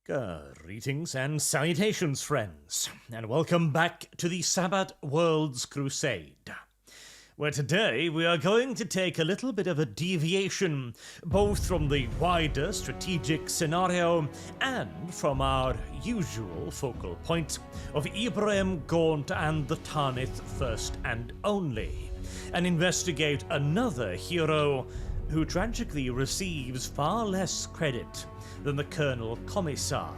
Greetings and salutations, friends, and welcome back to the Sabbat World's Crusade, where today we are going to take a little bit of a deviation both from the wider strategic scenario and from our usual focal point of Ibrahim, Gaunt, and the Tanith first and only, and investigate another hero who tragically receives far less credit than the Colonel Commissar,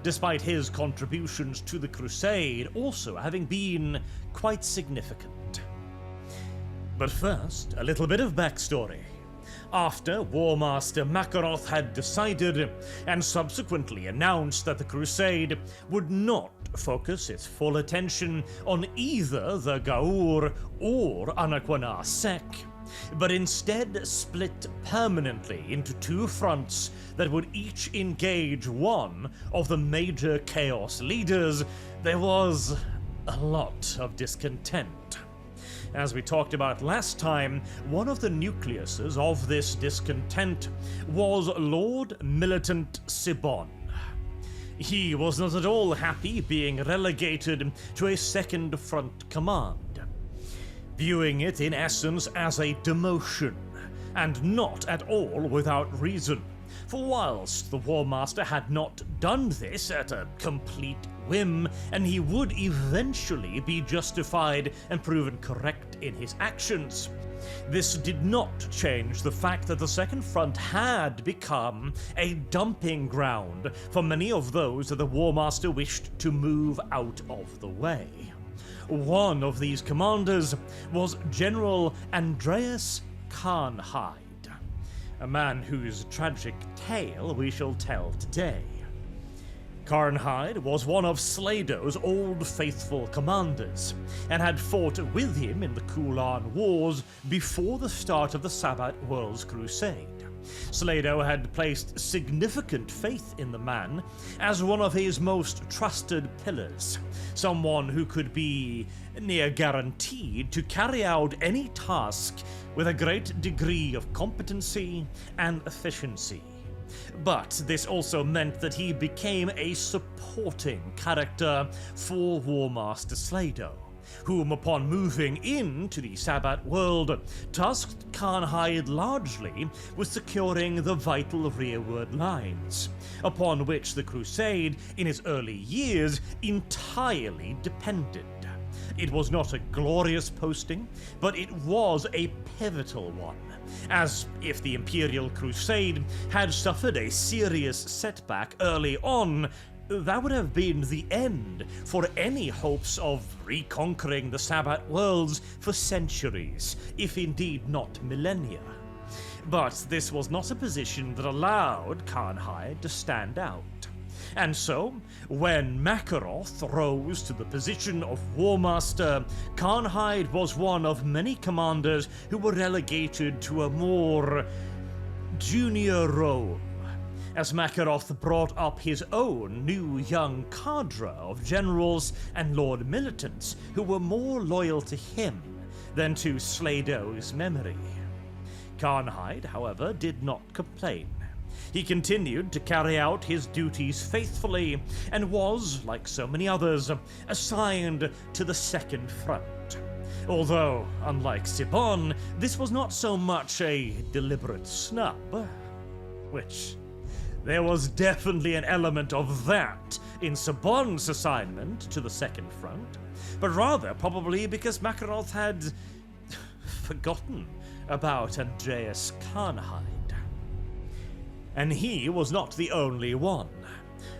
despite his contributions to the Crusade also having been quite significant. But first, a little bit of backstory. After War Master Makarov had decided and subsequently announced that the Crusade would not focus its full attention on either the Gaur or Anakwana Sek, but instead split permanently into two fronts that would each engage one of the major chaos leaders, there was a lot of discontent. As we talked about last time, one of the nucleuses of this discontent was Lord Militant Sibon. He was not at all happy being relegated to a second front command, viewing it in essence as a demotion, and not at all without reason. For whilst the War Master had not done this at a complete whim, and he would eventually be justified and proven correct in his actions, this did not change the fact that the Second Front had become a dumping ground for many of those that the War Master wished to move out of the way. One of these commanders was General Andreas Carnhide, a man whose tragic tale we shall tell today. Carnhide was one of Slado's old faithful commanders, and had fought with him in the Kulan Wars before the start of the Sabbat World's Crusade. Slado had placed significant faith in the man as one of his most trusted pillars, someone who could be near guaranteed to carry out any task with a great degree of competency and efficiency. But this also meant that he became a supporting character for War Master Slado, whom, upon moving into the Sabbat world, tasked Carnhide largely with securing the vital rearward lines, upon which the Crusade in its early years entirely depended. It was not a glorious posting, but it was a pivotal one, as if the Imperial Crusade had suffered a serious setback early on, that would have been the end for any hopes of reconquering the Sabbat worlds for centuries, if indeed not millennia. But this was not a position that allowed Carnhide to stand out. And so, when Makarov rose to the position of War Master, Carnhide was one of many commanders who were relegated to a more junior role, as Makarov brought up his own new young cadre of generals and Lord Militants who were more loyal to him than to Slado's memory. Carnhide, however, did not complain. He continued to carry out his duties faithfully and was, like so many others, assigned to the second front. Although, unlike Sibon, this was not so much a deliberate snub, which there was definitely an element of that in Sibon's assignment to the second front, but rather probably because Makarov had forgotten about Andreas Carnhide. And he was not the only one.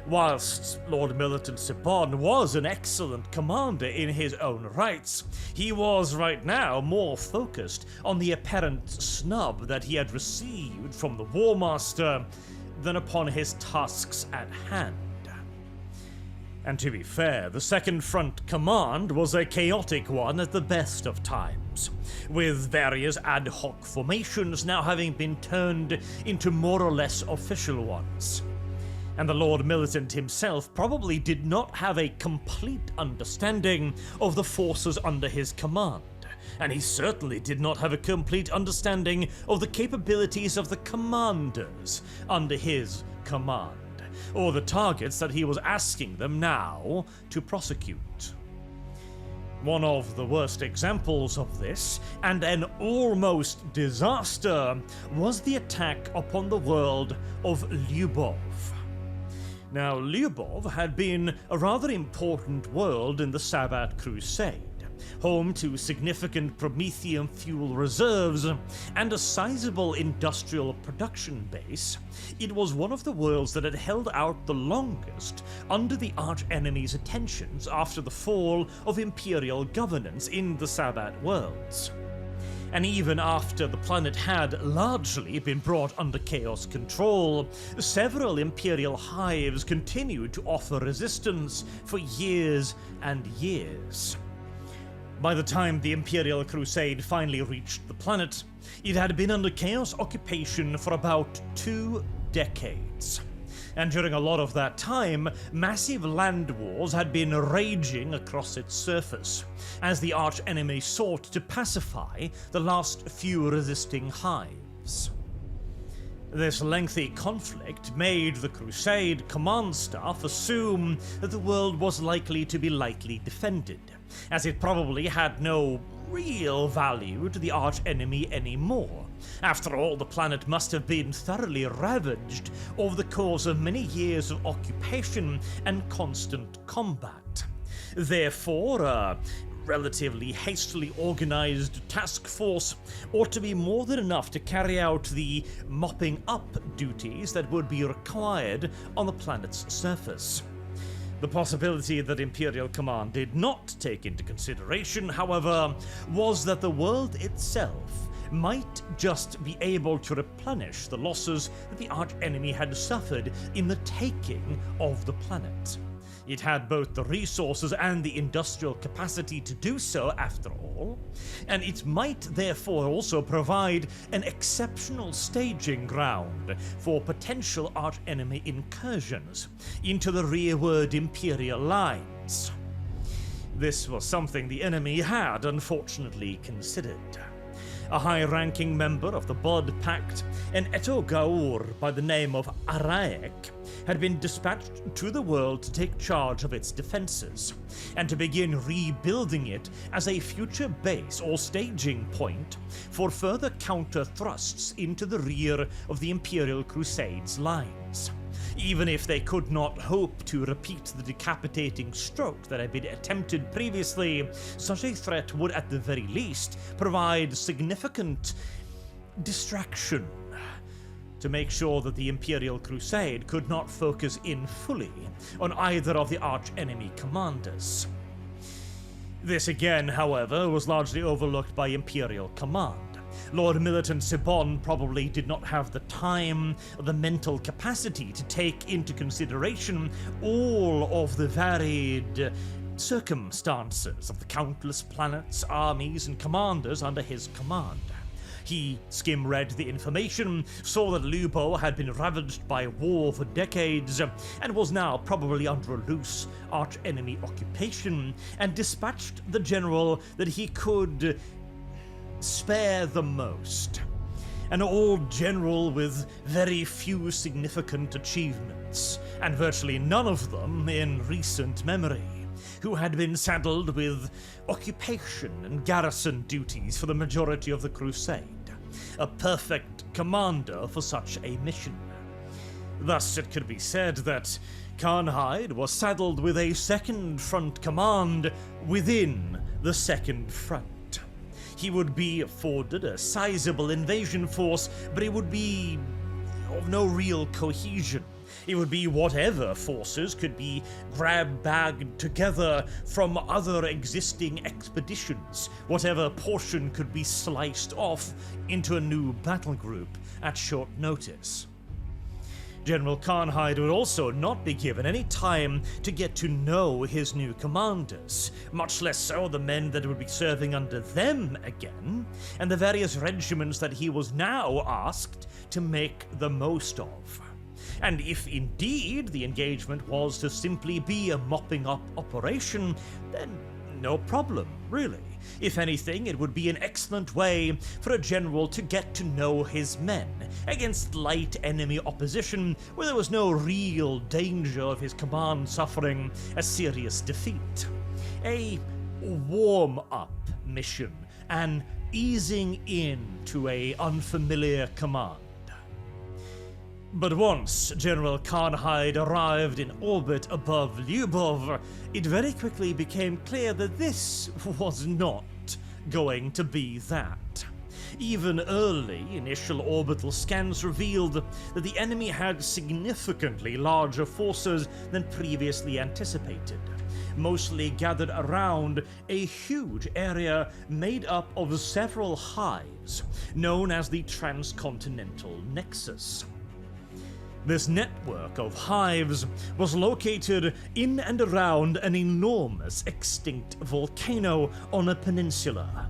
Whilst Lord Militant Sibon was an excellent commander in his own rights, he was right now more focused on the apparent snub that he had received from the War Master than upon his tasks at hand. And to be fair, the Second Front command was a chaotic one at the best of times, with various ad hoc formations now having been turned into more or less official ones. And the Lord Militant himself probably did not have a complete understanding of the forces under his command, and he certainly did not have a complete understanding of the capabilities of the commanders under his command, or the targets that he was asking them now to prosecute. One of the worst examples of this, and an almost disaster, was the attack upon the world of Lyubov. Now, Lyubov had been a rather important world in the Sabbat Crusade, home to significant Promethean fuel reserves and a sizable industrial production base. It was one of the worlds that had held out the longest under the arch-enemy's attentions after the fall of Imperial governance in the Sabbat worlds. And even after the planet had largely been brought under Chaos control, several Imperial hives continued to offer resistance for years and years. By the time the Imperial Crusade finally reached the planet, it had been under Chaos occupation for about 2 decades. And during a lot of that time, massive land wars had been raging across its surface, as the arch-enemy sought to pacify the last few resisting hives. This lengthy conflict made the Crusade command staff assume that the world was likely to be lightly defended, as it probably had no real value to the arch-enemy anymore. After all, the planet must have been thoroughly ravaged over the course of many years of occupation and constant combat. Therefore, a relatively hastily organized task force ought to be more than enough to carry out the mopping up duties that would be required on the planet's surface. The possibility that Imperial Command did not take into consideration, however, was that the world itself might just be able to replenish the losses that the arch-enemy had suffered in the taking of the planet. It had both the resources and the industrial capacity to do so, after all, and it might therefore also provide an exceptional staging ground for potential arch-enemy incursions into the rearward Imperial lines. This was something the enemy had unfortunately considered. A high-ranking member of the Blood Pact, an Eto Gaur by the name of Araek, had been dispatched to the world to take charge of its defenses, and to begin rebuilding it as a future base or staging point for further counter-thrusts into the rear of the Imperial Crusade's lines. Even if they could not hope to repeat the decapitating stroke that had been attempted previously, such a threat would at the very least provide significant distraction to make sure that the Imperial Crusade could not focus in fully on either of the arch-enemy commanders. This again, however, was largely overlooked by Imperial Command. Lord Militant Sibon probably did not have the time or the mental capacity to take into consideration all of the varied circumstances of the countless planets, armies, and commanders under his command. He skim-read the information, saw that Lyubov had been ravaged by war for decades, and was now probably under a loose arch-enemy occupation, and dispatched the general that he could spare the most. An old general with very few significant achievements, and virtually none of them in recent memory, who had been saddled with occupation and garrison duties for the majority of the Crusade. A perfect commander for such a mission. Thus, it could be said that Carnhide was saddled with a second front command within the second front. He would be afforded a sizable invasion force, but it would be of no real cohesion. It would be whatever forces could be grab-bagged together from other existing expeditions, whatever portion could be sliced off into a new battle group at short notice. General Carnhide would also not be given any time to get to know his new commanders, much less so the men that would be serving under them again, and the various regiments that he was now asked to make the most of. And if indeed the engagement was to simply be a mopping up operation, then no problem, really. If anything, it would be an excellent way for a general to get to know his men against light enemy opposition where there was no real danger of his command suffering a serious defeat. A warm-up mission, an easing in to a unfamiliar command. But once General Carnhide arrived in orbit above Lyubov, it very quickly became clear that this was not going to be that. Even early initial orbital scans revealed that the enemy had significantly larger forces than previously anticipated, mostly gathered around a huge area made up of several hives, known as the Transcontinental Nexus. This network of hives was located in and around an enormous extinct volcano on a peninsula.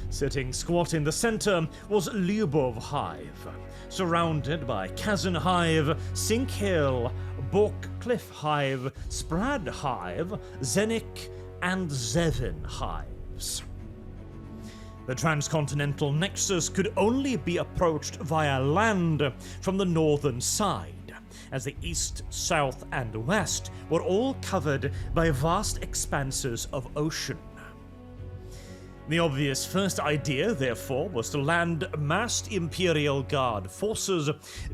Sitting squat in the center was Lyubov Hive, surrounded by Kazan Hive, Sink Hill, Bork Cliff Hive, Sprad Hive, Zenik, and Zevin hives. The Transcontinental Nexus could only be approached via land from the northern side, as the east, south, and west were all covered by vast expanses of ocean. The obvious first idea, therefore, was to land massed Imperial Guard forces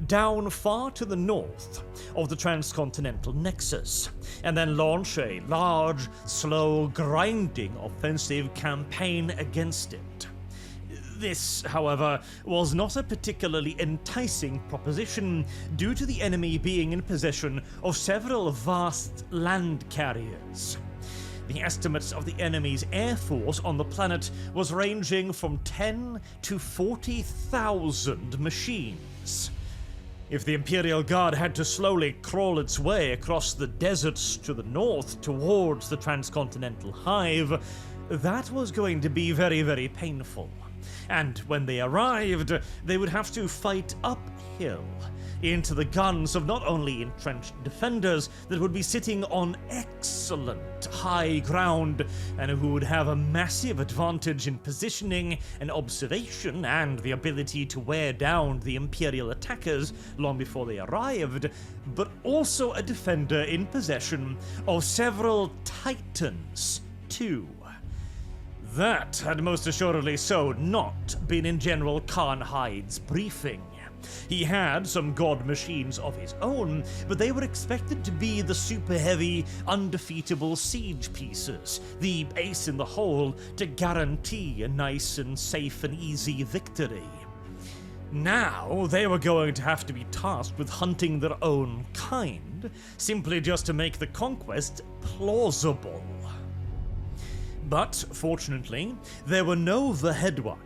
down far to the north of the Transcontinental Nexus, and then launch a large, slow, grinding offensive campaign against it. This, however, was not a particularly enticing proposition due to the enemy being in possession of several vast land carriers. The estimates of the enemy's air force on the planet was ranging from 10 to 40,000 machines. If the Imperial Guard had to slowly crawl its way across the deserts to the north towards the Transcontinental Hive, that was going to be very, very painful. And when they arrived, they would have to fight uphill into the guns of not only entrenched defenders that would be sitting on excellent high ground and who would have a massive advantage in positioning and observation and the ability to wear down the Imperial attackers long before they arrived, but also a defender in possession of several Titans too. That had most assuredly so not been in General Carnhide's briefing. He had some god machines of his own, but they were expected to be the super heavy, undefeatable siege pieces, the ace in the hole to guarantee a nice and safe and easy victory. Now they were going to have to be tasked with hunting their own kind, simply just to make the conquest plausible. But, fortunately, there were no Verhedwak,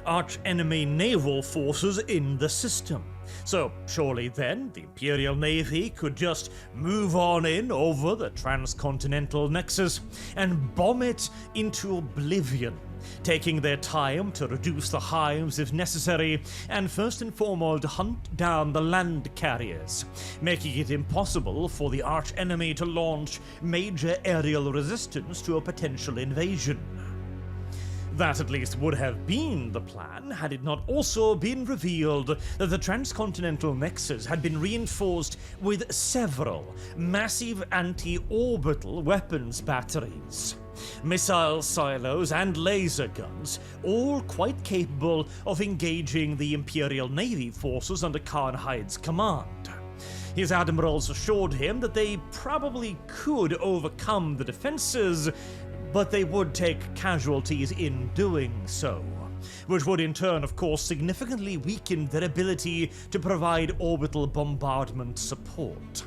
arch-enemy naval forces in the system. So, surely then, the Imperial Navy could just move on in over the Transcontinental Nexus and bomb it into oblivion, taking their time to reduce the hives if necessary, and first and foremost hunt down the land carriers, making it impossible for the arch-enemy to launch major aerial resistance to a potential invasion. That at least would have been the plan had it not also been revealed that the Transcontinental Nexus had been reinforced with several massive anti-orbital weapons batteries, missile silos and laser guns, all quite capable of engaging the Imperial Navy forces under Carnhide's command. His admirals assured him that they probably could overcome the defenses, but they would take casualties in doing so, which would in turn, of course, significantly weaken their ability to provide orbital bombardment support.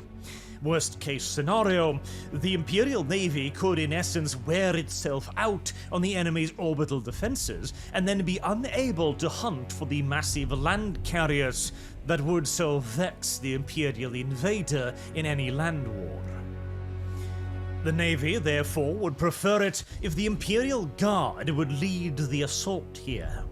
Worst case scenario, the Imperial Navy could in essence wear itself out on the enemy's orbital defenses and then be unable to hunt for the massive land carriers that would so vex the Imperial invader in any land war. The Navy, therefore, would prefer it if the Imperial Guard would lead the assault here,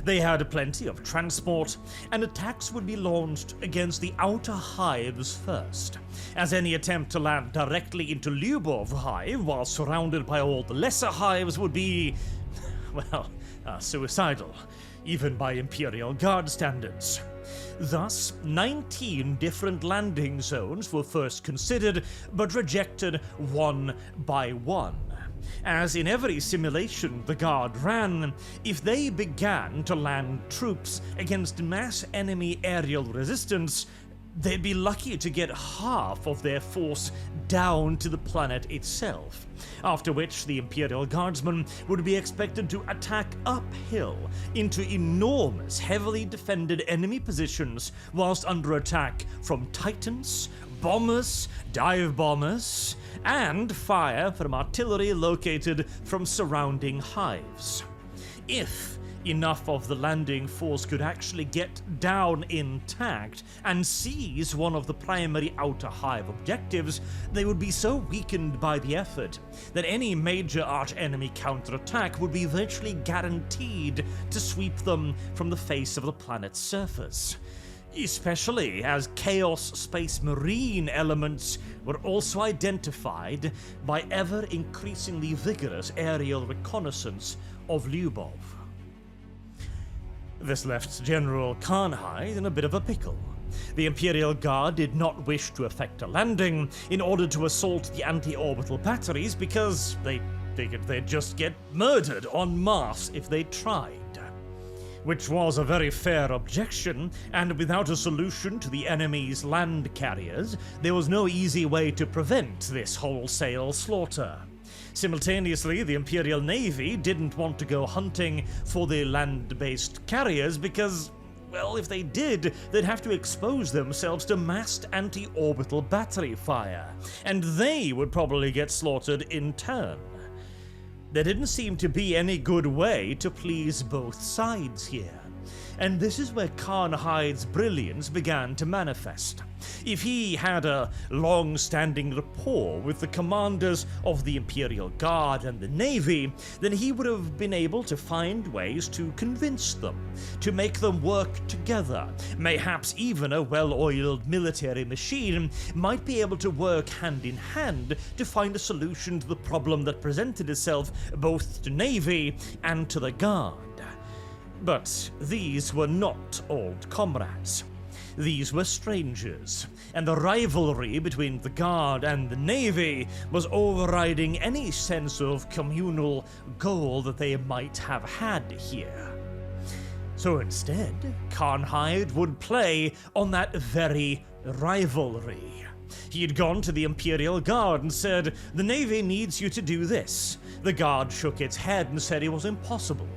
They had plenty of transport, and attacks would be launched against the outer hives first, as any attempt to land directly into Lyubov hive while surrounded by all the lesser hives would be, well, suicidal, even by Imperial Guard standards. Thus, 19 different landing zones were first considered, but rejected one by one. As in every simulation the Guard ran, if they began to land troops against mass enemy aerial resistance, they'd be lucky to get half of their force down to the planet itself, after which the Imperial Guardsmen would be expected to attack uphill into enormous, heavily defended enemy positions whilst under attack from Titans, bombers, dive bombers, and fire from artillery located from surrounding hives. If enough of the landing force could actually get down intact and seize one of the primary outer hive objectives, they would be so weakened by the effort that any major arch-enemy counterattack would be virtually guaranteed to sweep them from the face of the planet's surface. Especially as Chaos Space Marine elements were also identified by ever-increasingly vigorous aerial reconnaissance of Lyubov. This left General Carnhide in a bit of a pickle. The Imperial Guard did not wish to effect a landing in order to assault the anti-orbital batteries because they figured they'd just get murdered en masse if they tried. Which was a very fair objection, and without a solution to the enemy's land carriers, there was no easy way to prevent this wholesale slaughter. Simultaneously, the Imperial Navy didn't want to go hunting for the land-based carriers because, well, if they did, they'd have to expose themselves to massed anti-orbital battery fire, and they would probably get slaughtered in turn. There didn't seem to be any good way to please both sides here, and this is where Carnhide's brilliance began to manifest. If he had a long-standing rapport with the commanders of the Imperial Guard and the Navy, then he would have been able to find ways to convince them, to make them work together. Mayhaps even a well-oiled military machine might be able to work hand in hand to find a solution to the problem that presented itself both to Navy and to the Guard. But these were not old comrades. These were strangers, and the rivalry between the Guard and the Navy was overriding any sense of communal goal that they might have had here. So instead, Carnhide would play on that very rivalry. He'd gone to the Imperial Guard and said, "The Navy needs you to do this." The Guard shook its head and said it was impossible.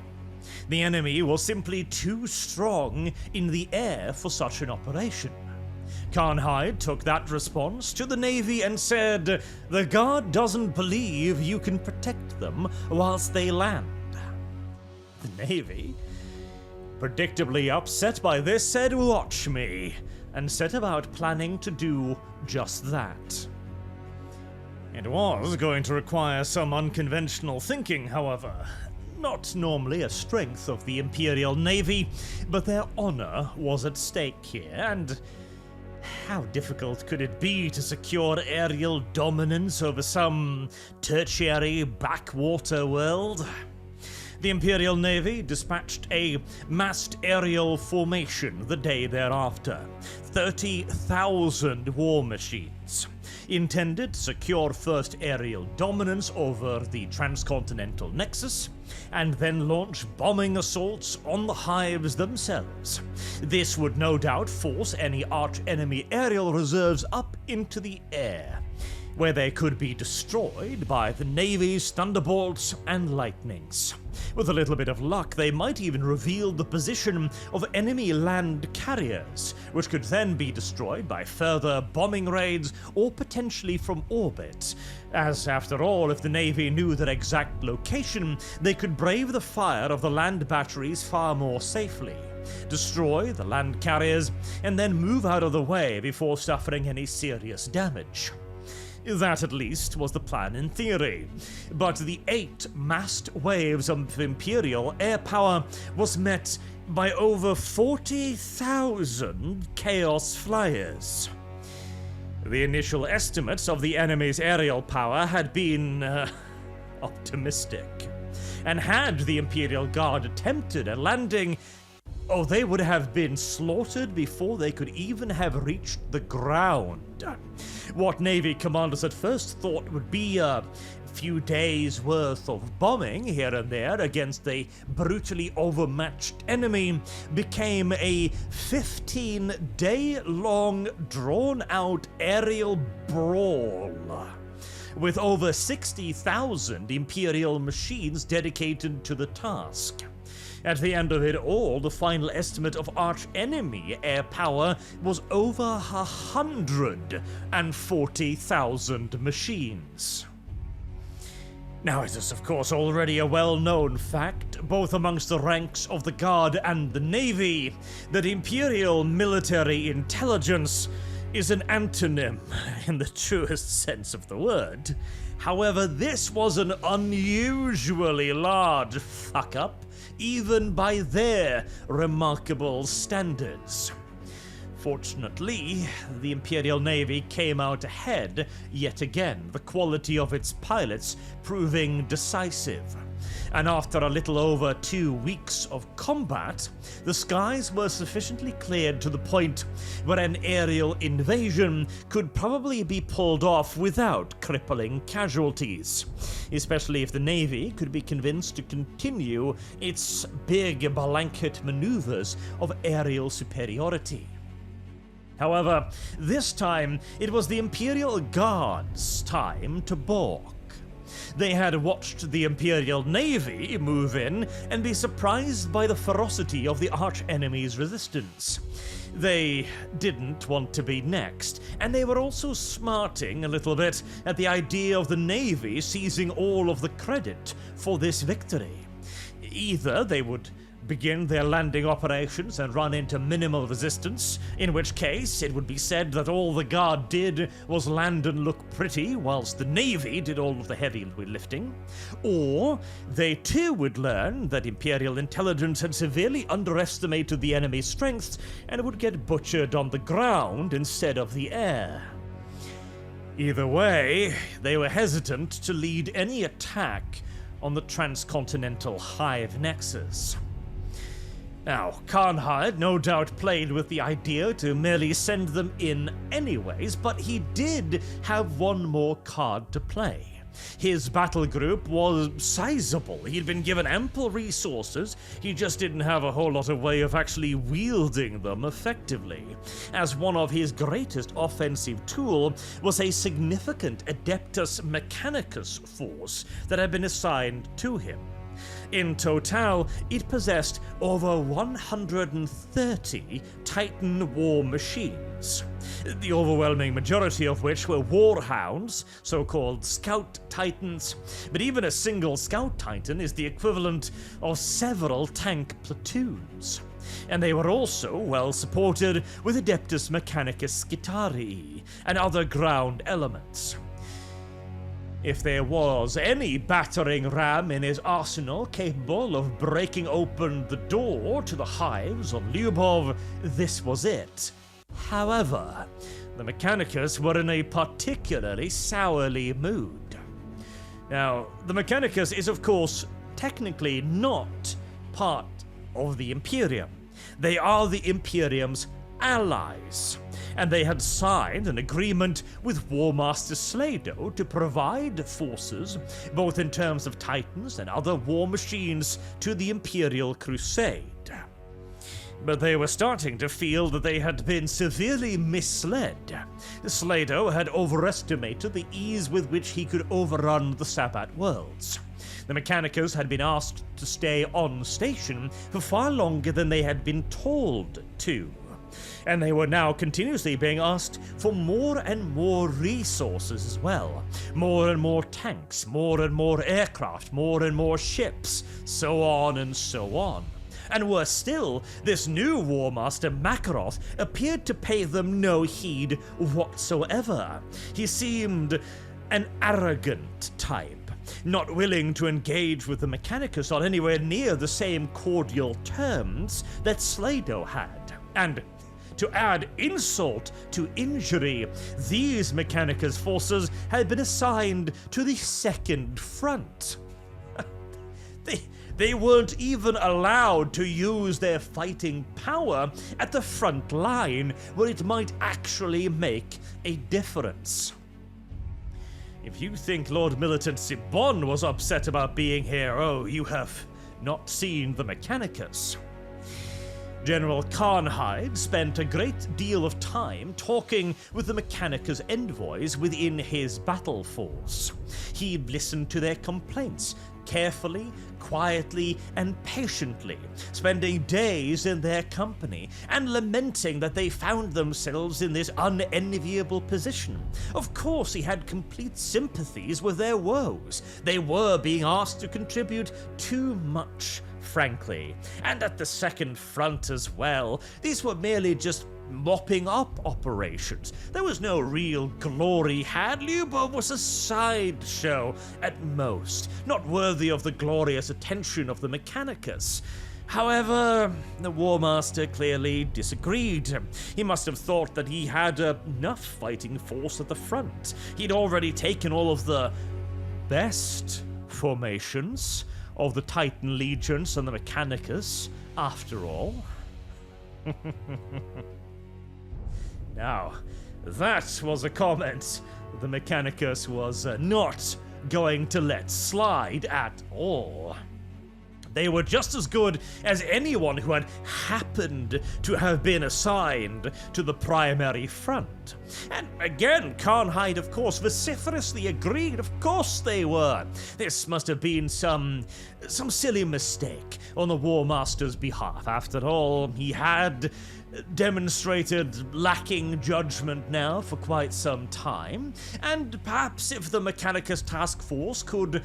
The enemy was simply too strong in the air for such an operation. Carnhide took that response to the Navy and said, "The Guard doesn't believe you can protect them whilst they land." The Navy, predictably upset by this, said, "Watch me," and set about planning to do just that. It was going to require some unconventional thinking, however. Not normally a strength of the Imperial Navy, but their honor was at stake here, and how difficult could it be to secure aerial dominance over some tertiary backwater world? The Imperial Navy dispatched a massed aerial formation the day thereafter, 30,000 war machines, intended to secure first aerial dominance over the transcontinental nexus, and then launch bombing assaults on the hives themselves. This would no doubt force any arch-enemy aerial reserves up into the air, where they could be destroyed by the Navy's thunderbolts and lightnings. With a little bit of luck, they might even reveal the position of enemy land carriers, which could then be destroyed by further bombing raids or potentially from orbit. As, after all, if the Navy knew their exact location, they could brave the fire of the land batteries far more safely, destroy the land carriers, and then move out of the way before suffering any serious damage. That, at least, was the plan in theory. But the 8 massed waves of Imperial air power was met by over 40,000 Chaos Flyers. The initial estimates of the enemy's aerial power had been optimistic. And had the Imperial Guard attempted a landing, they would have been slaughtered before they could even have reached the ground. What Navy commanders at first thought would be a few days' worth of bombing here and there against a brutally overmatched enemy became a 15-day-long, drawn-out aerial brawl, with over 60,000 Imperial machines dedicated to the task. At the end of it all, the final estimate of arch-enemy air power was over 140,000 machines. Now, it is of course already a well-known fact, both amongst the ranks of the Guard and the Navy, that Imperial military intelligence is an antonym in the truest sense of the word. However, this was an unusually large fuck-up, even by their remarkable standards. Fortunately, the Imperial Navy came out ahead yet again, the quality of its pilots proving decisive. And after a little over 2 weeks of combat, the skies were sufficiently cleared to the point where an aerial invasion could probably be pulled off without crippling casualties, especially if the Navy could be convinced to continue its big blanket maneuvers of aerial superiority. However, this time it was the Imperial Guard's time to balk. They had watched the Imperial Navy move in and be surprised by the ferocity of the arch-enemy's resistance. They didn't want to be next, and they were also smarting a little bit at the idea of the Navy seizing all of the credit for this victory. Either they would begin their landing operations and run into minimal resistance, in which case it would be said that all the Guard did was land and look pretty, whilst the Navy did all of the heavy lifting, or they too would learn that Imperial intelligence had severely underestimated the enemy's strength and would get butchered on the ground instead of the air. Either way, they were hesitant to lead any attack on the transcontinental Hive nexus. Now, Carnhide no doubt played with the idea to merely send them in anyways, but he did have one more card to play. His battle group was sizable. He'd been given ample resources, he just didn't have a whole lot of way of actually wielding them effectively, as one of his greatest offensive tool was a significant Adeptus Mechanicus force that had been assigned to him. In total, it possessed over 130 Titan war machines, the overwhelming majority of which were warhounds, so-called scout titans, but even a single scout titan is the equivalent of several tank platoons. And they were also well supported with Adeptus Mechanicus Scitarii and other ground elements. If there was any battering ram in his arsenal capable of breaking open the door to the hives on Lyubov, this was it. However, the Mechanicus were in a particularly sourly mood. Now, the Mechanicus is of course technically not part of the Imperium. They are the Imperium's allies, and they had signed an agreement with War Master Slado to provide forces, both in terms of Titans and other war machines, to the Imperial Crusade. But they were starting to feel that they had been severely misled. Slado had overestimated the ease with which he could overrun the Sabbat worlds. The Mechanicus had been asked to stay on station for far longer than they had been told to, and they were now continuously being asked for more and more resources as well. More and more tanks, more and more aircraft, more and more ships, so on and so on. And worse still, this new War Master Makarov appeared to pay them no heed whatsoever. He seemed an arrogant type, not willing to engage with the Mechanicus on anywhere near the same cordial terms that Slido had. And to add insult to injury, these Mechanicus forces had been assigned to the second front. They weren't even allowed to use their fighting power at the front line, where it might actually make a difference. If you think Lord Militant Sibon was upset about being here, oh, you have not seen the Mechanicus. General Carnhide spent a great deal of time talking with the Mechanicus envoys within his battle force. He listened to their complaints carefully, quietly, and patiently, spending days in their company and lamenting that they found themselves in this unenviable position. Of course, he had complete sympathies with their woes. They were being asked to contribute too much, frankly, and at the second front as well. These were merely just mopping up operations. There was no real glory had. Lyubov was a sideshow at most, not worthy of the glorious attention of the Mechanicus. However, the War Master clearly disagreed. He must have thought that he had enough fighting force at the front. He'd already taken all of the best formations of the Titan Legions and the Mechanicus, after all. Now, that was a comment the Mechanicus was not going to let slide at all. They were just as good as anyone who had happened to have been assigned to the primary front. And again, Carnhide, of course, vociferously agreed. Of course they were. This must have been some silly mistake on the War Master's behalf. After all, he had demonstrated lacking judgment now for quite some time, and perhaps if the Mechanicus task force could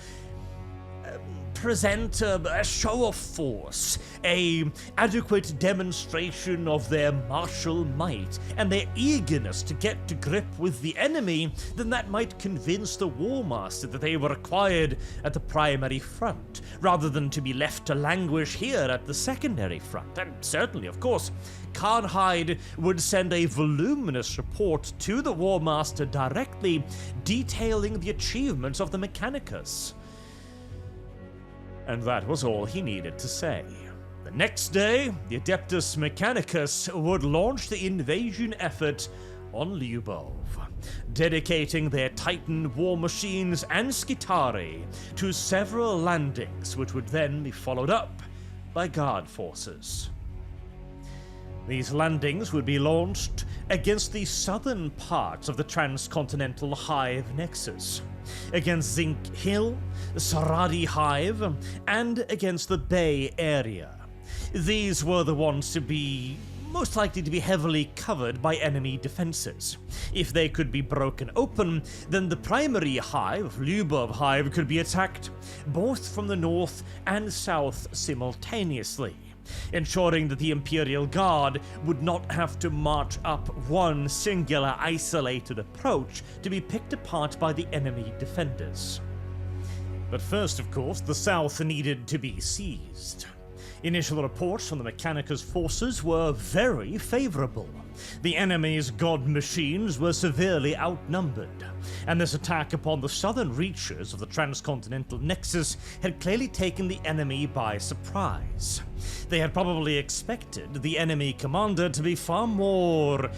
present a show of force, a adequate demonstration of their martial might and their eagerness to get to grip with the enemy, then that might convince the War Master that they were required at the primary front, rather than to be left to languish here at the secondary front. And certainly, of course, Carnhide would send a voluminous report to the War Master directly, detailing the achievements of the Mechanicus. And that was all he needed to say. The next day, the Adeptus Mechanicus would launch the invasion effort on Lyubov, dedicating their Titan war machines and Skitari to several landings, which would then be followed up by guard forces. These landings would be launched against the southern parts of the transcontinental Hive nexus, against Zinc Hill, the Saradi Hive, and against the Bay area. These were the ones to be most likely to be heavily covered by enemy defenses. If they could be broken open, then the primary hive, Lyubov Hive, could be attacked both from the north and south simultaneously, ensuring that the Imperial Guard would not have to march up one singular isolated approach to be picked apart by the enemy defenders. But first, of course, the south needed to be seized. Initial reports from the Mechanicus forces were very favorable. The enemy's god machines were severely outnumbered, and this attack upon the southern reaches of the transcontinental nexus had clearly taken the enemy by surprise. They had probably expected the enemy commander to be far more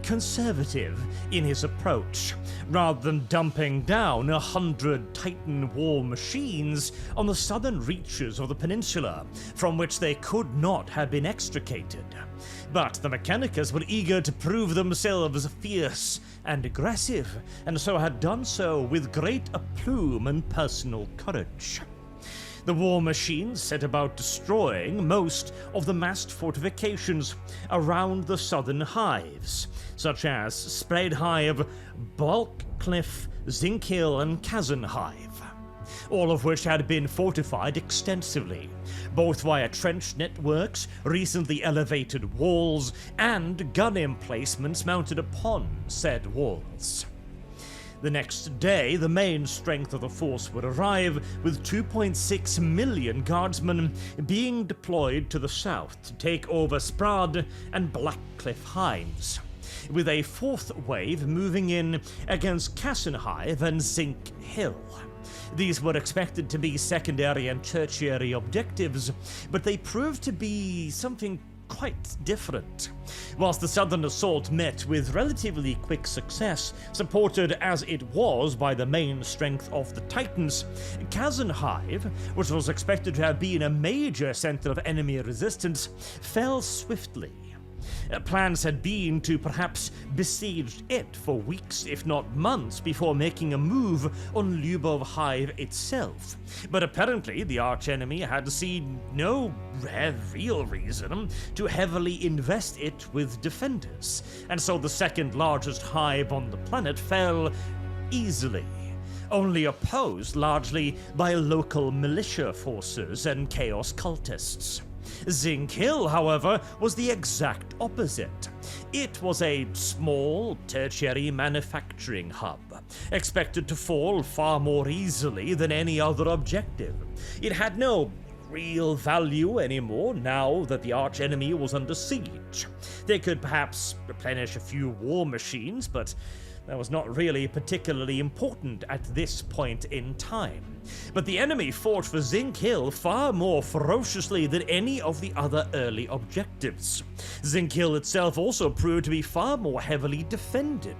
conservative in his approach, rather than dumping down 100 Titan war machines on the southern reaches of the peninsula, from which they could not have been extricated. But the Mechanicus were eager to prove themselves fierce and aggressive, and so had done so with great aplomb and personal courage. The war machines set about destroying most of the massed fortifications around the southern hives, such as Spread Hive, Bulk Cliff, Zinc Hill, and Kazan Hive. all of which had been fortified extensively, both via trench networks, recently elevated walls, and gun emplacements mounted upon said walls. The next day, the main strength of the force would arrive, with 2.6 million guardsmen being deployed to the south to take over Sprad and Blackcliff Hives, with a fourth wave moving in against Carnhide and Zinc Hill. These were expected to be secondary and tertiary objectives, but they proved to be something quite different. Whilst the southern assault met with relatively quick success, supported as it was by the main strength of the Titans, Carnhide, which was expected to have been a major center of enemy resistance, fell swiftly. Plans had been to perhaps besiege it for weeks, if not months, before making a move on Lyubov Hive itself. But apparently the archenemy had seen no real reason to heavily invest it with defenders, and so the second largest hive on the planet fell easily, only opposed largely by local militia forces and chaos cultists. Zinc Hill, however, was the exact opposite. It was a small, tertiary manufacturing hub, expected to fall far more easily than any other objective. It had no real value anymore now that the archenemy was under siege. They could perhaps replenish a few war machines, but that was not really particularly important at this point in time. But the enemy fought for Zinc Hill far more ferociously than any of the other early objectives. Zinc Hill itself also proved to be far more heavily defended,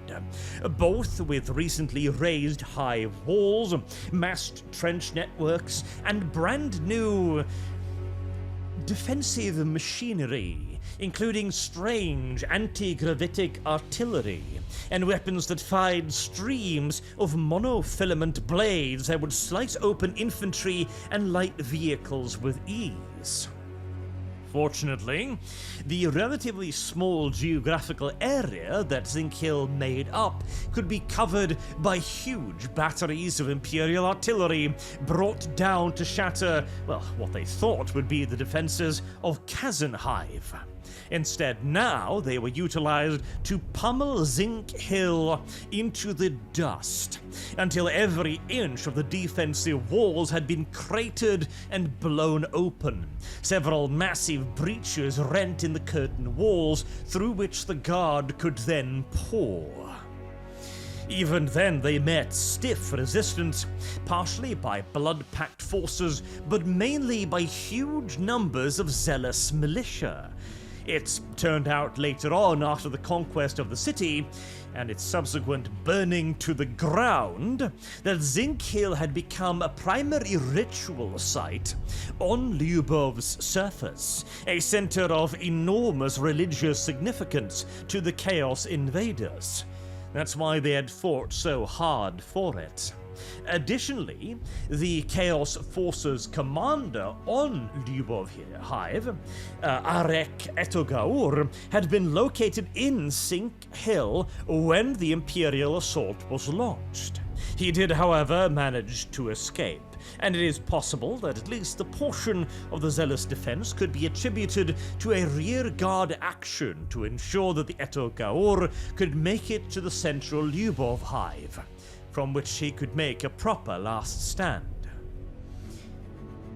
both with recently raised high walls, massed trench networks, and brand new defensive machinery, including strange anti-gravitic artillery and weapons that fired streams of monofilament blades that would slice open infantry and light vehicles with ease. Fortunately, the relatively small geographical area that Zinc Hill made up could be covered by huge batteries of Imperial artillery brought down to shatter, well, what they thought would be the defenses of Carnhide. Instead, now they were utilized to pummel Zinc Hill into the dust, until every inch of the defensive walls had been cratered and blown open, several massive breaches rent in the curtain walls through which the guard could then pour. Even then, they met stiff resistance, partially by blood-packed forces, but mainly by huge numbers of zealous militia. It turned out later on, after the conquest of the city and its subsequent burning to the ground, that Zinc Hill had become a primary ritual site on Lyubov's surface, a center of enormous religious significance to the Chaos invaders. That's why they had fought so hard for it. Additionally, the Chaos Forces commander on Lyubov Hive, Arek Etogaur, had been located in Zinc Hill when the Imperial assault was launched. He did, however, manage to escape, and it is possible that at least a portion of the zealous defense could be attributed to a rearguard action to ensure that the Etogaur could make it to the central Lyubov Hive, from which he could make a proper last stand.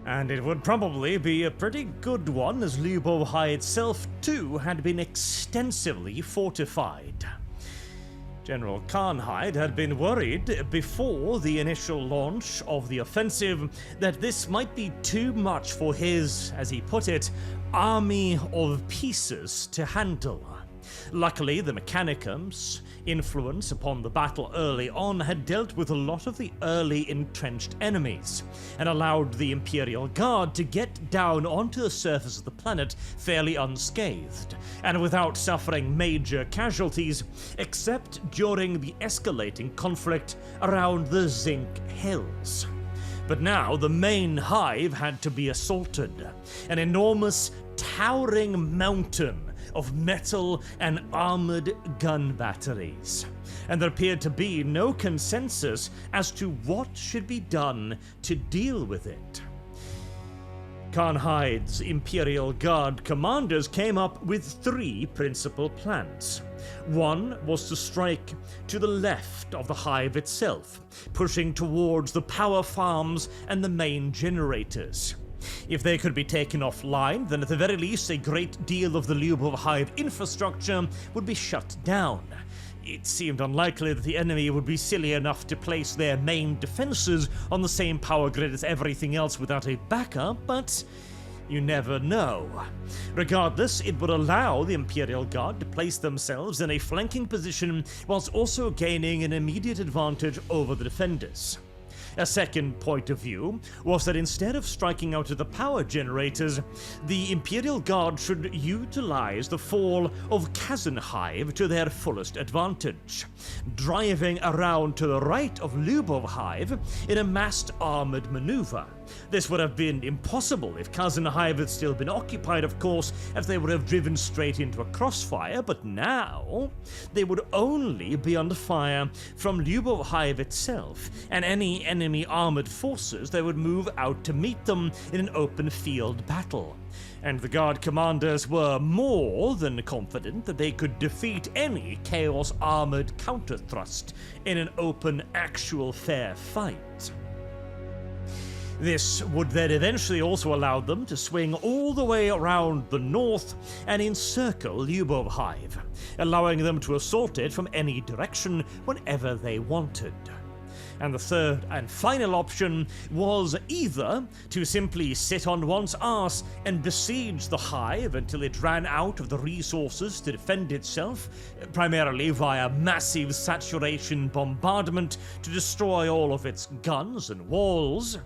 And it would probably be a pretty good one, as Lyubov Hive itself too had been extensively fortified. General Carnhide had been worried before the initial launch of the offensive that this might be too much for his, as he put it, army of pieces to handle. Luckily, the Mechanicus' influence upon the battle early on had dealt with a lot of the early entrenched enemies, and allowed the Imperial Guard to get down onto the surface of the planet fairly unscathed, and without suffering major casualties, except during the escalating conflict around the Zinc Hills. But now the main hive had to be assaulted, an enormous, towering mountain of metal and armored gun batteries. and there appeared to be no consensus as to what should be done to deal with it. Carnhide's Imperial Guard commanders came up with 3 principal plans. One was to strike to the left of the Hive itself, pushing towards the power farms and the main generators. If they could be taken offline, then at the very least a great deal of the Lyubov Hive infrastructure would be shut down. It seemed unlikely that the enemy would be silly enough to place their main defenses on the same power grid as everything else without a backup, but you never know. Regardless, it would allow the Imperial Guard to place themselves in a flanking position whilst also gaining an immediate advantage over the defenders. A second point of view was that instead of striking out at the power generators, the Imperial Guard should utilize the fall of Hive to their fullest advantage, driving around to the right of Lyubov Hive in a massed armored maneuver. This would have been impossible if Hive had still been occupied, of course, as they would have driven straight into a crossfire, but now they would only be under fire from Lyubov Hive itself, and any enemy armored forces that would move out to meet them in an open field battle. And the Guard commanders were more than confident that they could defeat any Chaos armored counter-thrust in an open, actual fair fight. This would then eventually also allow them to swing all the way around the north and encircle Lyubov Hive, allowing them to assault it from any direction whenever they wanted. And the third and final option was either to simply sit on one's arse and besiege the Hive until it ran out of the resources to defend itself, primarily via massive saturation bombardment to destroy all of its guns and walls,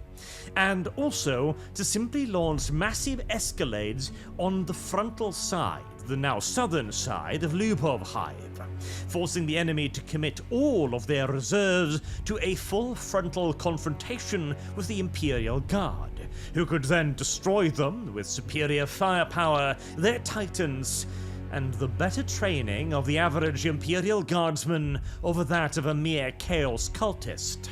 and also to simply launch massive escalades on the frontal side, the now southern side of Lyubov Hive, forcing the enemy to commit all of their reserves to a full frontal confrontation with the Imperial Guard, who could then destroy them with superior firepower, their titans, and the better training of the average Imperial Guardsman over that of a mere Chaos cultist.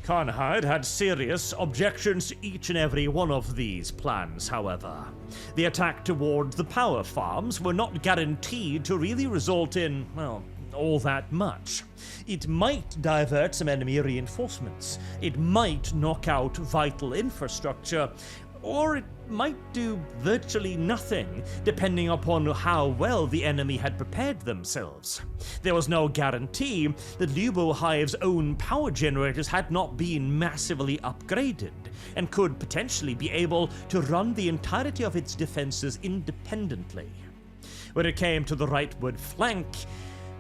Carnhide had serious objections to each and every one of these plans, however. The attack towards the power farms were not guaranteed to really result in, well, all that much. It might divert some enemy reinforcements, it might knock out vital infrastructure, or it might do virtually nothing, depending upon how well the enemy had prepared themselves. There was no guarantee that Lyubov Hive's own power generators had not been massively upgraded, and could potentially be able to run the entirety of its defenses independently. When it came to the rightward flank,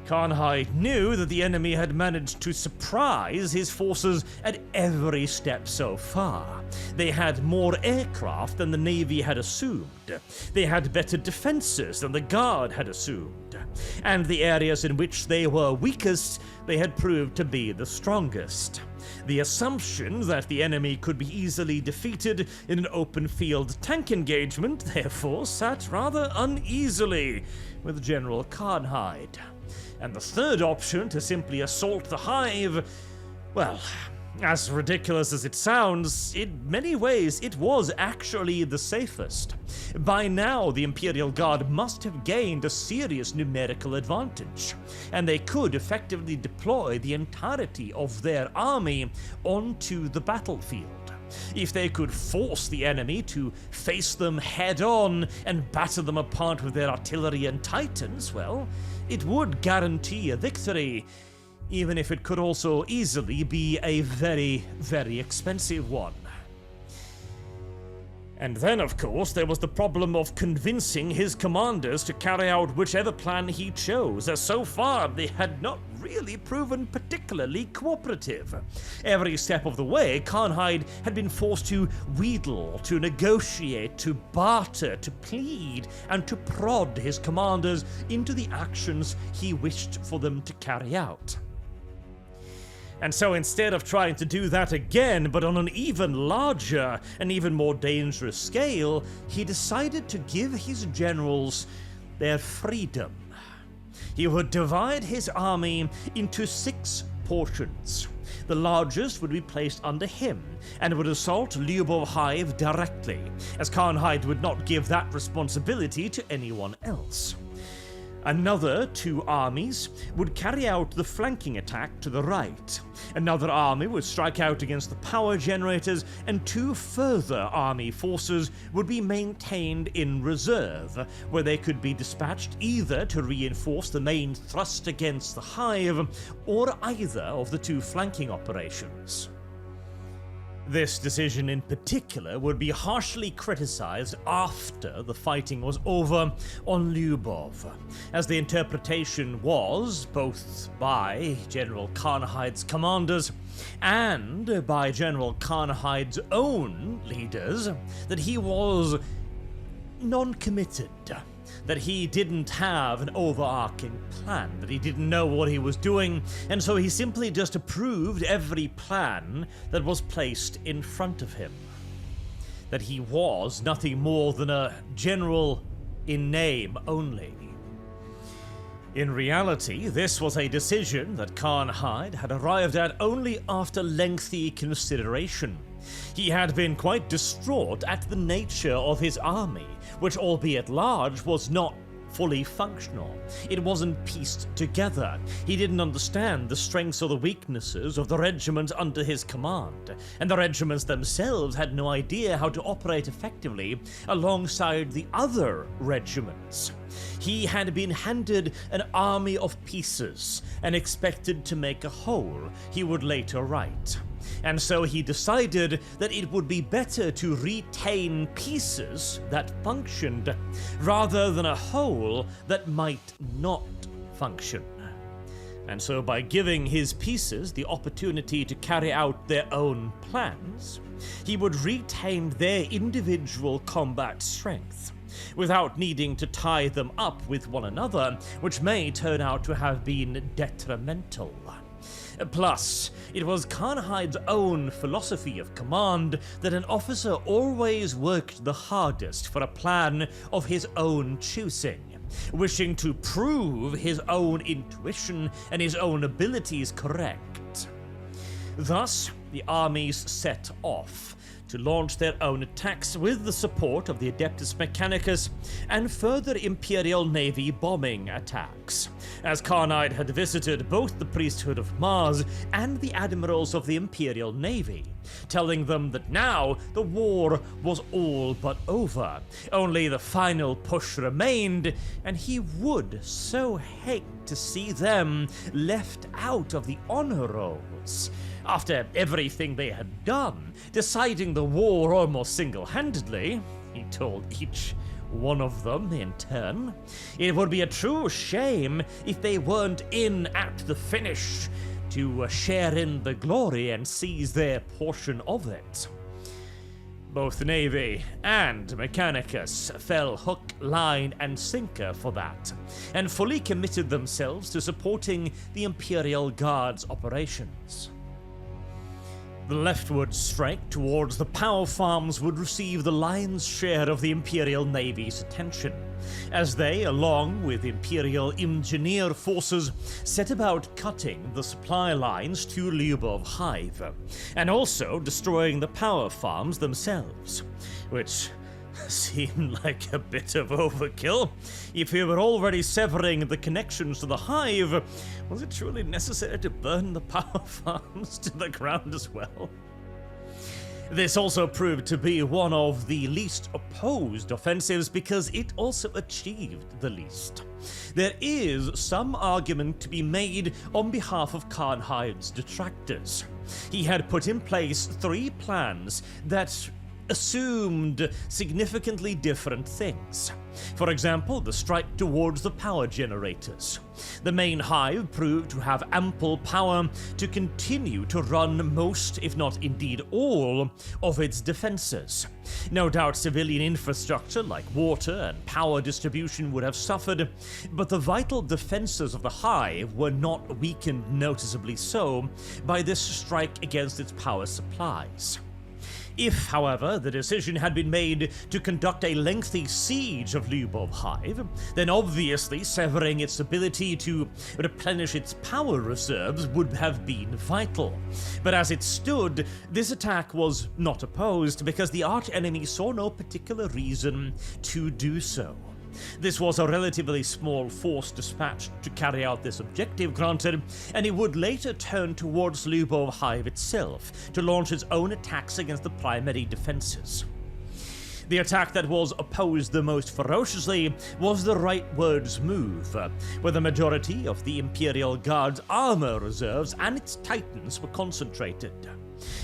Carnhide knew that the enemy had managed to surprise his forces at every step so far. They had more aircraft than the Navy had assumed. They had better defenses than the Guard had assumed. And the areas in which they were weakest, they had proved to be the strongest. The assumption that the enemy could be easily defeated in an open field tank engagement, therefore, sat rather uneasily with General Carnhide. And the third option, to simply assault the Hive, well, as ridiculous as it sounds, in many ways it was actually the safest. By now, the Imperial Guard must have gained a serious numerical advantage, and they could effectively deploy the entirety of their army onto the battlefield. If they could force the enemy to face them head-on and batter them apart with their artillery and titans, well, it would guarantee a victory, even if it could also easily be a very, very expensive one. And then, of course, there was the problem of convincing his commanders to carry out whichever plan he chose, as so far they had not really proven particularly cooperative. Every step of the way, Carnhide had been forced to wheedle, to negotiate, to barter, to plead, and to prod his commanders into the actions he wished for them to carry out. And so instead of trying to do that again, but on an even larger and even more dangerous scale, he decided to give his generals their freedom. He would divide his army into 6 portions. The largest would be placed under him and would assault Lyubov Hive directly, as Carnhide would not give that responsibility to anyone else. Another 2 armies would carry out the flanking attack to the right. Another army would strike out against the power generators, and 2 further army forces would be maintained in reserve, where they could be dispatched either to reinforce the main thrust against the Hive, or either of the 2 flanking operations. This decision in particular would be harshly criticized after the fighting was over on Lyubov, as the interpretation was, both by General Carnhide's commanders and by General Carnhide's own leaders, that he was non-committed, that he didn't have an overarching plan, that he didn't know what he was doing, and so he simply just approved every plan that was placed in front of him. That he was nothing more than a general in name only. In reality, this was a decision that Carnhide had arrived at only after lengthy consideration. He had been quite distraught at the nature of his army, which, albeit large, was not fully functional. It wasn't pieced together. He didn't understand the strengths or the weaknesses of the regiments under his command, and the regiments themselves had no idea how to operate effectively alongside the other regiments. He had been handed an army of pieces and expected to make a whole, he would later write. And so he decided that it would be better to retain pieces that functioned rather than a whole that might not function. And so by giving his pieces the opportunity to carry out their own plans, he would retain their individual combat strength, without needing to tie them up with one another, which may turn out to have been detrimental. Plus, it was Carnhide's own philosophy of command that an officer always worked the hardest for a plan of his own choosing, wishing to prove his own intuition and his own abilities correct. Thus, the armies set off to launch their own attacks with the support of the Adeptus Mechanicus and further Imperial Navy bombing attacks, as Carnhide had visited both the priesthood of Mars and the admirals of the Imperial Navy, telling them that now the war was all but over. Only the final push remained, and he would so hate to see them left out of the honor rolls. After everything they had done, deciding the war almost single-handedly, he told each one of them in turn, it would be a true shame if they weren't in at the finish to share in the glory and seize their portion of it. Both Navy and Mechanicus fell hook, line, and sinker for that, and fully committed themselves to supporting the Imperial Guard's operations. The leftward strike towards the power farms would receive the lion's share of the Imperial Navy's attention, as they, along with Imperial engineer forces, set about cutting the supply lines to Lyubov Hive, and also destroying the power farms themselves, which seemed like a bit of overkill. If we were already severing the connections to the Hive, was it truly necessary to burn the power farms to the ground as well? This also proved to be one of the least opposed offensives because it also achieved the least. There is some argument to be made on behalf of Carnhide's detractors. He had put in place 3 plans that assumed significantly different things. For example, the strike towards the power generators. The main hive proved to have ample power to continue to run most, if not indeed all, of its defenses. No doubt civilian infrastructure like water and power distribution would have suffered, but the vital defenses of the hive were not weakened noticeably so by this strike against its power supplies. If, however, the decision had been made to conduct a lengthy siege of Lyubov Hive, then obviously severing its ability to replenish its power reserves would have been vital. But as it stood, this attack was not opposed because the archenemy saw no particular reason to do so. This was a relatively small force dispatched to carry out this objective, granted, and it would later turn towards Lyubov Hive itself to launch its own attacks against the primary defenses. The attack that was opposed the most ferociously was the rightwards move, where the majority of the Imperial Guard's armor reserves and its titans were concentrated.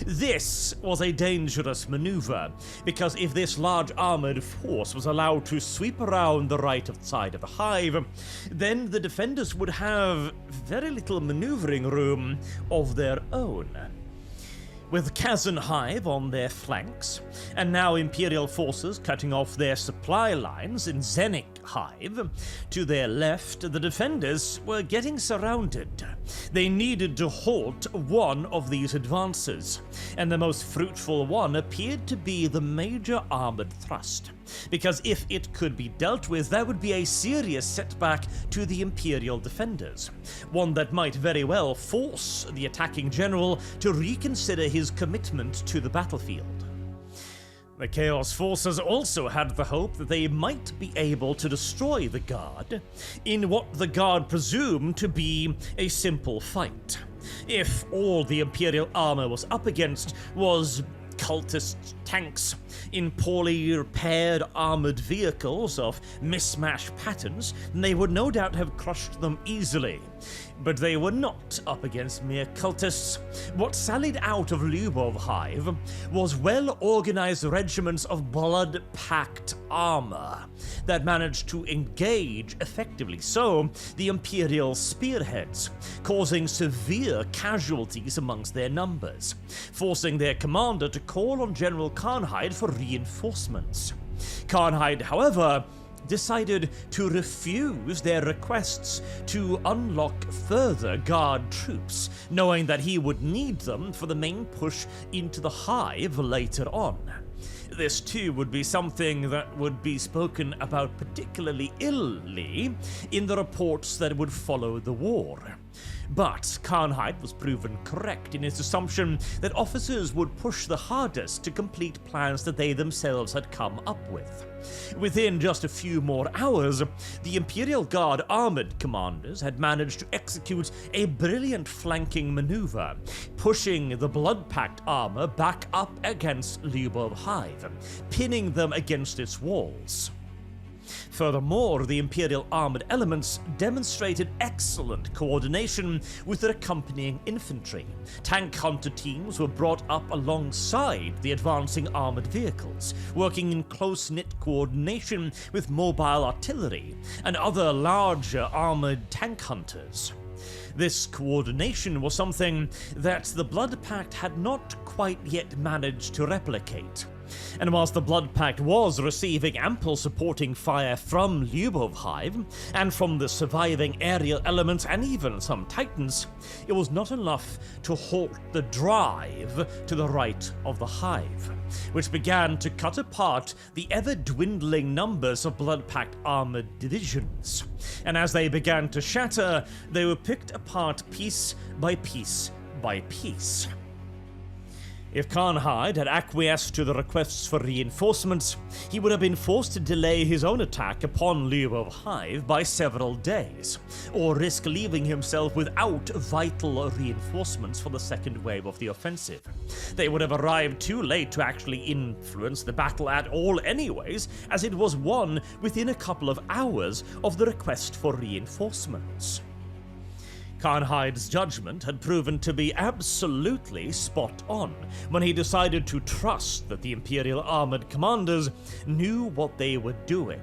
This was a dangerous maneuver, because if this large armored force was allowed to sweep around the right side of the hive, then the defenders would have very little maneuvering room of their own. With Kazan Hive on their flanks, and now Imperial forces cutting off their supply lines in Zenik Hive to their left, the defenders were getting surrounded. They needed to halt one of these advances, and the most fruitful one appeared to be the major armored thrust, because if it could be dealt with, that would be a serious setback to the Imperial defenders, one that might very well force the attacking general to reconsider his commitment to the battlefield. The Chaos Forces also had the hope that they might be able to destroy the Guard in what the Guard presumed to be a simple fight. If all the Imperial armor was up against was cultist tanks in poorly repaired armored vehicles of mismatched patterns, they would no doubt have crushed them easily. But they were not up against mere cultists. What sallied out of Lyubov Hive was well-organized regiments of blood-packed armor that managed to engage effectively so the Imperial spearheads, causing severe casualties amongst their numbers, forcing their commander to call on General Carnhide for reinforcements. Carnhide, however, decided to refuse their requests to unlock further Guard troops, knowing that he would need them for the main push into the Hive later on. This too would be something that would be spoken about particularly illy in the reports that would follow the war. But Carnhide was proven correct in his assumption that officers would push the hardest to complete plans that they themselves had come up with. Within just a few more hours, the Imperial Guard armored commanders had managed to execute a brilliant flanking maneuver, pushing the blood-packed armor back up against Lyubov Hive, pinning them against its walls. Furthermore, the Imperial armored elements demonstrated excellent coordination with their accompanying infantry. Tank hunter teams were brought up alongside the advancing armored vehicles, working in close-knit coordination with mobile artillery and other larger armored tank hunters. This coordination was something that the Blood Pact had not quite yet managed to replicate. And whilst the Blood Pact was receiving ample supporting fire from Lyubov Hive, and from the surviving aerial elements and even some Titans, it was not enough to halt the drive to the right of the Hive, which began to cut apart the ever-dwindling numbers of Blood Pact armored divisions. And as they began to shatter, they were picked apart piece by piece by piece. If Carnhide had acquiesced to the requests for reinforcements, he would have been forced to delay his own attack upon Lyubov Hive by several days, or risk leaving himself without vital reinforcements for the second wave of the offensive. They would have arrived too late to actually influence the battle at all anyways, as it was won within a couple of hours of the request for reinforcements. Carnhide's judgment had proven to be absolutely spot on when he decided to trust that the Imperial armored commanders knew what they were doing.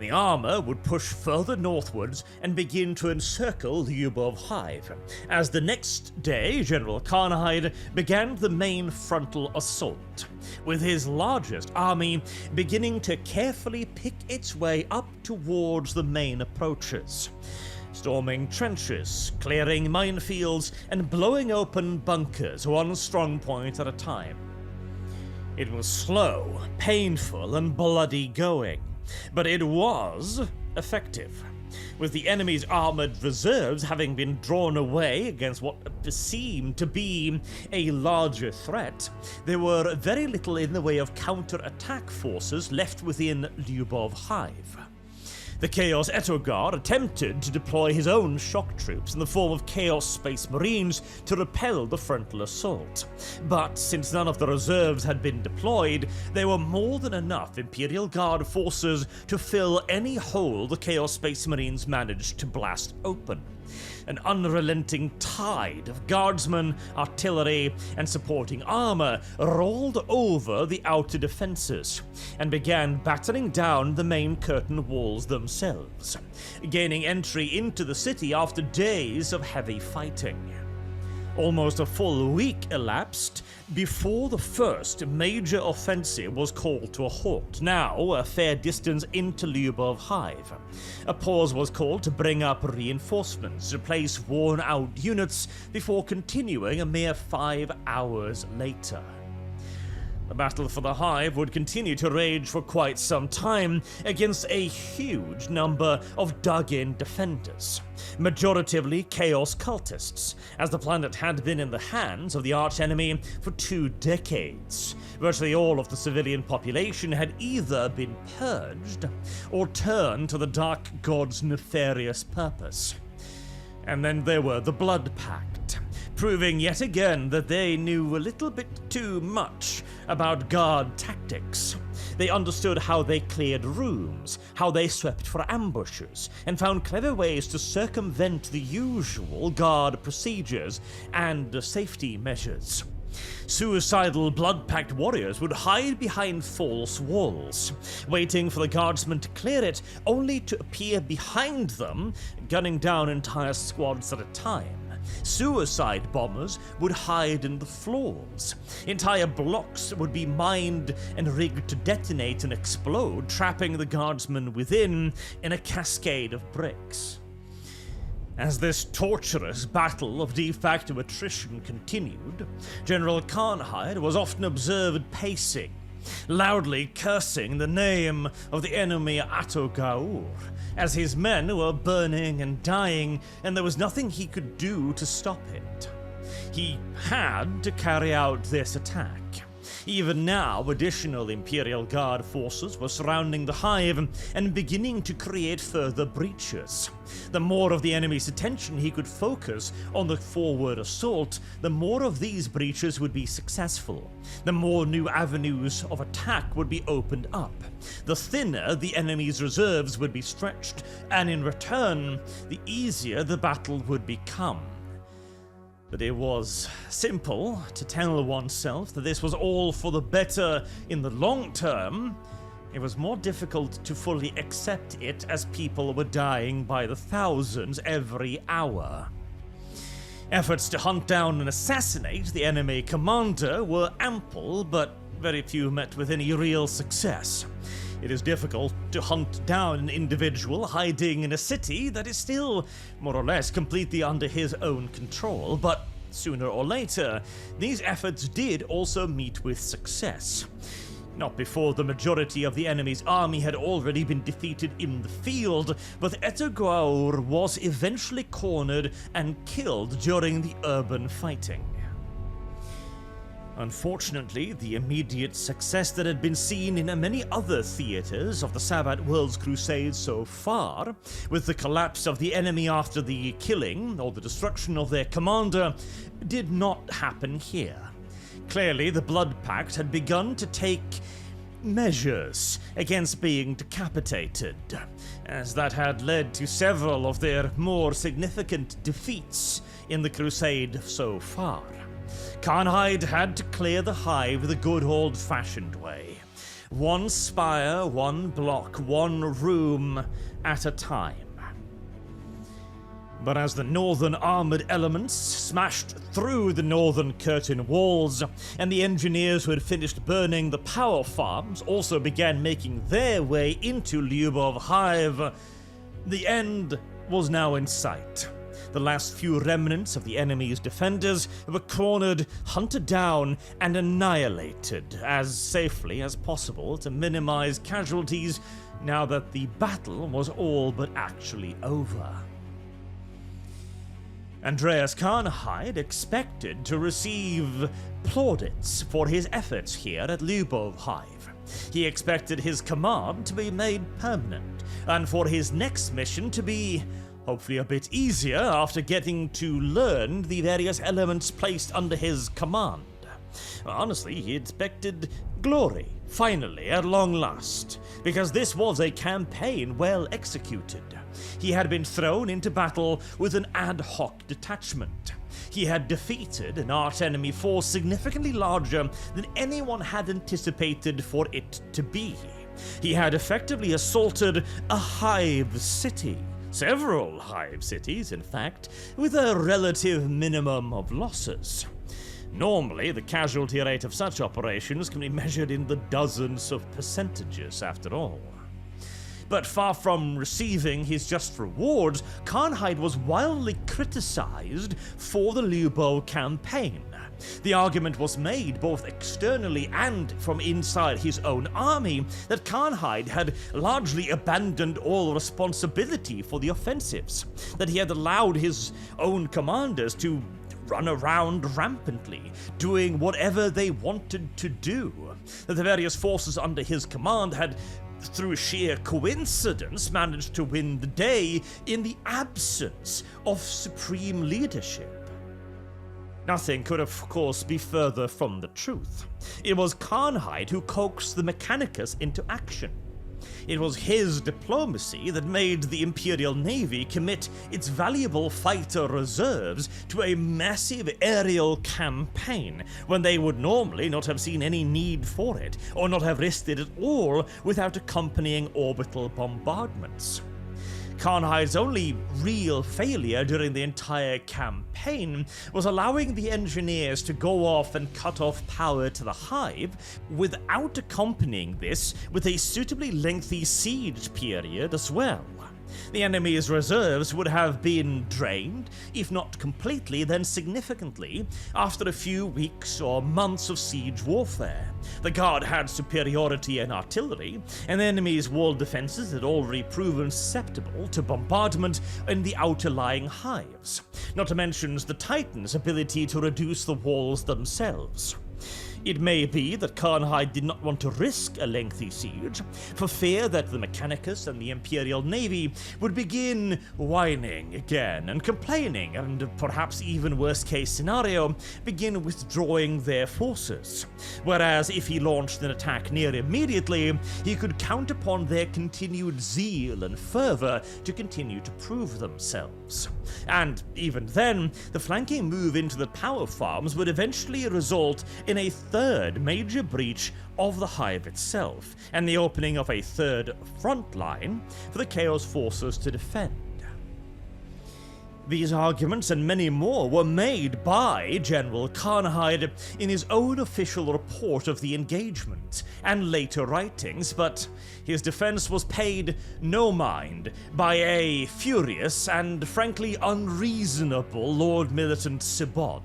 The armor would push further northwards and begin to encircle Lyubov Hive, as the next day General Carnhide began the main frontal assault, with his largest army beginning to carefully pick its way up towards the main approaches, storming trenches, clearing minefields, and blowing open bunkers one strong point at a time. It was slow, painful, and bloody going, but it was effective. With the enemy's armored reserves having been drawn away against what seemed to be a larger threat, there were very little in the way of counter-attack forces left within Lyubov Hive. The Chaos Etogard attempted to deploy his own shock troops in the form of Chaos Space Marines to repel the frontal assault. But since none of the reserves had been deployed, there were more than enough Imperial Guard forces to fill any hole the Chaos Space Marines managed to blast open. An unrelenting tide of guardsmen, artillery, and supporting armor rolled over the outer defenses and began battering down the main curtain walls themselves, gaining entry into the city after days of heavy fighting. Almost a full week elapsed before the first major offensive was called to a halt, now a fair distance into Lyubov Hive. A pause was called to bring up reinforcements, replace worn-out units, before continuing a mere 5 hours later. The battle for the Hive would continue to rage for quite some time against a huge number of dug-in defenders, majoritively Chaos cultists, as the planet had been in the hands of the archenemy for 2 decades. Virtually all of the civilian population had either been purged or turned to the Dark God's nefarious purpose. And then there were the Blood Pact, proving yet again that they knew a little bit too much about guard tactics. They understood how they cleared rooms, how they swept for ambushes, and found clever ways to circumvent the usual guard procedures and safety measures. Suicidal blood-packed warriors would hide behind false walls, waiting for the guardsmen to clear it, only to appear behind them, gunning down entire squads at a time. Suicide bombers would hide in the floors. Entire blocks would be mined and rigged to detonate and explode, trapping the guardsmen within in a cascade of bricks. As this torturous battle of de facto attrition continued, General Carnhide was often observed pacing, loudly cursing the name of the enemy Atogaur, as his men were burning and dying, and there was nothing he could do to stop it. He had to carry out this attack. Even now, additional Imperial Guard forces were surrounding the Hive and beginning to create further breaches. The more of the enemy's attention he could focus on the forward assault, the more of these breaches would be successful. The more new avenues of attack would be opened up. The thinner the enemy's reserves would be stretched, and in return, the easier the battle would become. But it was simple to tell oneself that this was all for the better in the long term. It was more difficult to fully accept it as people were dying by the thousands every hour. Efforts to hunt down and assassinate the enemy commander were ample, but very few met with any real success. It is difficult to hunt down an individual hiding in a city that is still, more or less, completely under his own control, but sooner or later, these efforts did also meet with success. Not before the majority of the enemy's army had already been defeated in the field, but Etogaur was eventually cornered and killed during the urban fighting. Unfortunately, the immediate success that had been seen in many other theaters of the Sabbat World's Crusade so far, with the collapse of the enemy after the killing or the destruction of their commander, did not happen here. Clearly, the Blood Pact had begun to take measures against being decapitated, as that had led to several of their more significant defeats in the Crusade so far. Carnhide had to clear the Hive the good old-fashioned way. One spire, one block, one room at a time. But as the northern armored elements smashed through the northern curtain walls, and the engineers who had finished burning the power farms also began making their way into Lyubov Hive, the end was now in sight. The last few remnants of the enemy's defenders were cornered, hunted down, and annihilated as safely as possible to minimize casualties now that the battle was all but actually over. Andreas Carnhide expected to receive plaudits for his efforts here at Lyubov Hive. He expected his command to be made permanent, and for his next mission to be hopefully a bit easier after getting to learn the various elements placed under his command. Honestly, he expected glory, finally, at long last, because this was a campaign well executed. He had been thrown into battle with an ad hoc detachment. He had defeated an arch-enemy force significantly larger than anyone had anticipated for it to be. He had effectively assaulted a hive city. Several hive cities, in fact, with a relative minimum of losses. Normally, the casualty rate of such operations can be measured in the dozens of percentages, after all. But far from receiving his just rewards, Carnhide was wildly criticized for the Lyubov campaign. The argument was made both externally and from inside his own army that Carnhide had largely abandoned all responsibility for the offensives, that he had allowed his own commanders to run around rampantly, doing whatever they wanted to do, that the various forces under his command had, through sheer coincidence, managed to win the day in the absence of supreme leadership. Nothing could, of course, be further from the truth. It was Carnhide who coaxed the Mechanicus into action. It was his diplomacy that made the Imperial Navy commit its valuable fighter reserves to a massive aerial campaign when they would normally not have seen any need for it, or not have risked it at all without accompanying orbital bombardments. Carnhide's only real failure during the entire campaign was allowing the engineers to go off and cut off power to the Hive without accompanying this with a suitably lengthy siege period as well. The enemy's reserves would have been drained, if not completely, then significantly, after a few weeks or months of siege warfare. The Guard had superiority in artillery, and the enemy's wall defenses had already proven susceptible to bombardment in the outer-lying hives, not to mention the Titan's ability to reduce the walls themselves. It may be that Carnhide did not want to risk a lengthy siege, for fear that the Mechanicus and the Imperial Navy would begin whining again and complaining, and perhaps even worst-case scenario, begin withdrawing their forces. Whereas if he launched an attack near immediately, he could count upon their continued zeal and fervor to continue to prove themselves. And even then, the flanking move into the power farms would eventually result in a third major breach of the Hive itself, and the opening of a third front line for the Chaos forces to defend. These arguments and many more were made by General Carnhide in his own official report of the engagement and later writings, but his defense was paid no mind by a furious and frankly unreasonable Lord Militant Sabbat,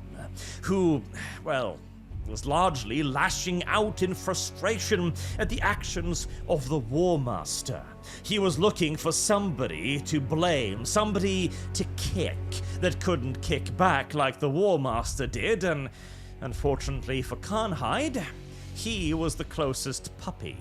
who, well, was largely lashing out in frustration at the actions of the War Master. He was looking for somebody to blame, somebody to kick that couldn't kick back like the War Master did, and unfortunately for Carnhide, he was the closest puppy.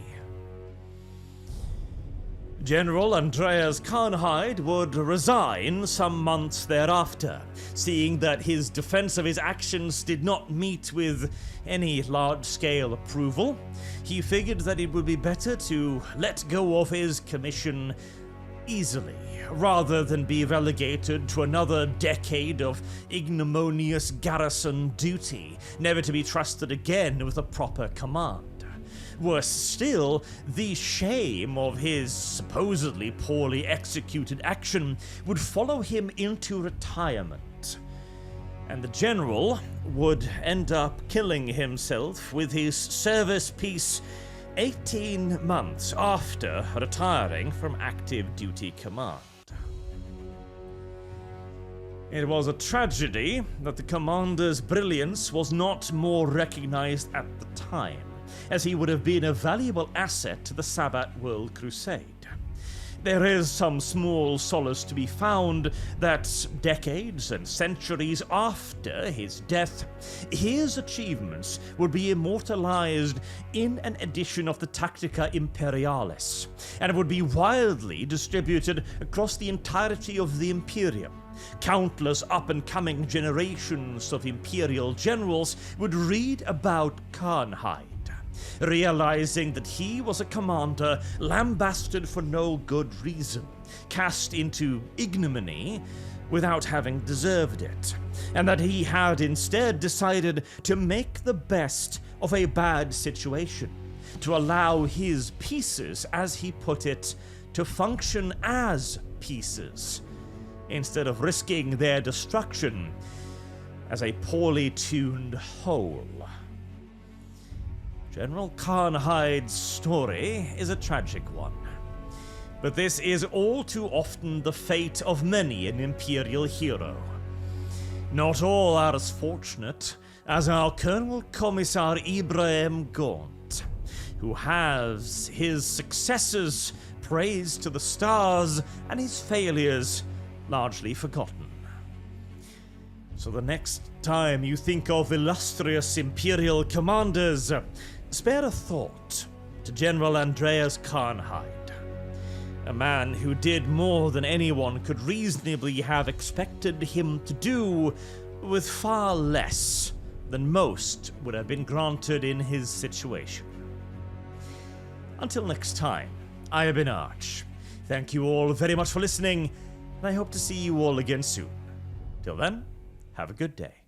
General Andreas Carnhide would resign some months thereafter, seeing that his defense of his actions did not meet with any large-scale approval. He figured that it would be better to let go of his commission easily, rather than be relegated to another decade of ignominious garrison duty, never to be trusted again with a proper command. Worse still, the shame of his supposedly poorly executed action would follow him into retirement, and the general would end up killing himself with his service piece 18 months after retiring from active duty command. It was a tragedy that the commander's brilliance was not more recognized at the time, as he would have been a valuable asset to the Sabbat World Crusade. There is some small solace to be found that decades and centuries after his death, his achievements would be immortalized in an edition of the Tactica Imperialis, and would be widely distributed across the entirety of the Imperium. Countless up-and-coming generations of Imperial generals would read about Carnhide, realizing that he was a commander lambasted for no good reason, cast into ignominy without having deserved it, and that he had instead decided to make the best of a bad situation, to allow his pieces, as he put it, to function as pieces, instead of risking their destruction as a poorly tuned whole. General Carnhide's story is a tragic one, but this is all too often the fate of many an Imperial hero. Not all are as fortunate as our Colonel Commissar Ibrahim Gaunt, who has his successes praised to the stars and his failures largely forgotten. So the next time you think of illustrious Imperial commanders, spare a thought to General Andreas Carnhide, a man who did more than anyone could reasonably have expected him to do, with far less than most would have been granted in his situation. Until next time, I have been Arch. Thank you all very much for listening, and I hope to see you all again soon. Till then, have a good day.